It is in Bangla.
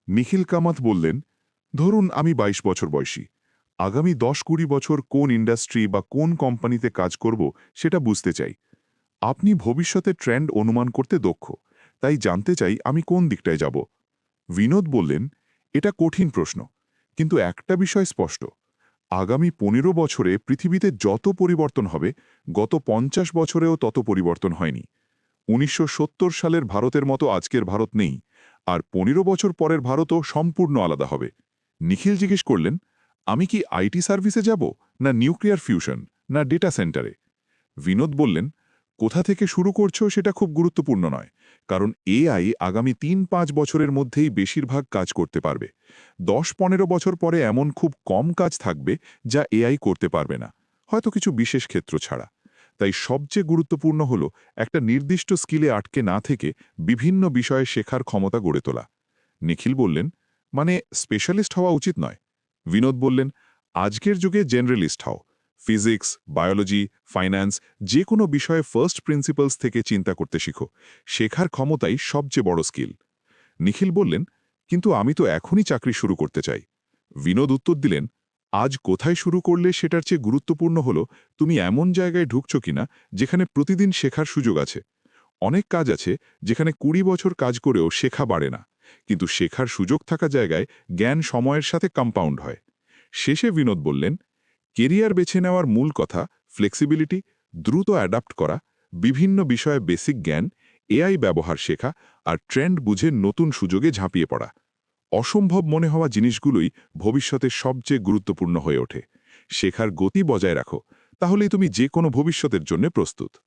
নিখিল কামাত বললেন, ধরুন আমি ২২ বছর বয়সী। আগামী ১০-২০ বছর কোন ইন্ডাস্ট্রি বা কোন কোম্পানিতে কাজ করব সেটা বুঝতে চাই। আপনি ভবিষ্যতে ট্রেন্ড অনুমান করতে দক্ষ, তাই জানতে চাই আমি কোন দিকটায় যাব। বিনোদ বললেন, এটা কঠিন প্রশ্ন, কিন্তু একটা বিষয় স্পষ্ট। আগামী ১৫ বছরে পৃথিবীতে যত পরিবর্তন হবে, গত ৫০ বছরেও তত পরিবর্তন হয়নি। ১৯৭০ সালের ভারতের মতো আজকের ভারত নেই, আর ১৫ বছর পরের ভারতও সম্পূর্ণ আলাদা হবে। নিখিল জিজ্ঞেস করলেন, আমি কি আইটি সার্ভিসে যাব, না নিউক্লিয়ার ফিউশন, না ডেটা সেন্টারে? বিনোদ বললেন, কোথা থেকে শুরু করছো সেটা খুব গুরুত্বপূর্ণ নয়, কারণ এআই আগামী ৩-৫ বছরের মধ্যেই বেশিরভাগ কাজ করতে পারবে। ১০-১৫ বছর পরে এমন খুব কম কাজ থাকবে যা এআই করতে পারবে না, হয়তো কিছু বিশেষ ক্ষেত্র ছাড়া। তাই সবচেয়ে গুরুত্বপূর্ণ হল একটা নির্দিষ্ট স্কিলে আটকে না থেকে বিভিন্ন বিষয়ে শেখার ক্ষমতা গড়ে তোলা। নিখিল বললেন, মানে স্পেশালিস্ট হওয়া উচিত নয়? বিনোদ বললেন, আজকের যুগে জেনারেলিস্ট হও। ফিজিক্স, বায়োলজি, ফাইন্যান্স, যে কোনো বিষয়ে ফার্স্ট প্রিন্সিপালস থেকে চিন্তা করতে শিখো। শেখার ক্ষমতাই সবচেয়ে বড় স্কিল। নিখিল বললেন, কিন্তু আমি তো এখনই চাকরি শুরু করতে চাই। বিনোদ উত্তর দিলেন, আজ কোথায় শুরু করলে সেটার চেয়ে গুরুত্বপূর্ণ হলো তুমি এমন জায়গায় ঢুকছো কিনা যেখানে প্রতিদিন শেখার সুযোগ আছে। অনেক কাজ আছে যেখানে ২০ বছর কাজ করেও শেখা বাড়ে না, কিন্তু শেখার সুযোগ থাকা জায়গায় জ্ঞান সময়ের সাথে কম্পাউন্ড হয়। শেষে বিনোদ বললেন, কেরিয়ার বেছে নেওয়ার মূল কথা ফ্লেক্সিবিলিটি, দ্রুত অ্যাডাপ্ট করা, বিভিন্ন বিষয়ে বেসিক জ্ঞান, এআই ব্যবহার শেখা, আর ট্রেন্ড বুঝে নতুন সুযোগে ঝাঁপিয়ে পড়া। অসম্ভব মনে হওয়া জিনিসগুলোই ভবিষ্যতে সবচেয়ে গুরুত্বপূর্ণ হয়ে ওঠে। শেখার গতি বজায় রাখো, তাহলেই তুমি যে কোনো ভবিষ্যতের জন্য প্রস্তুত।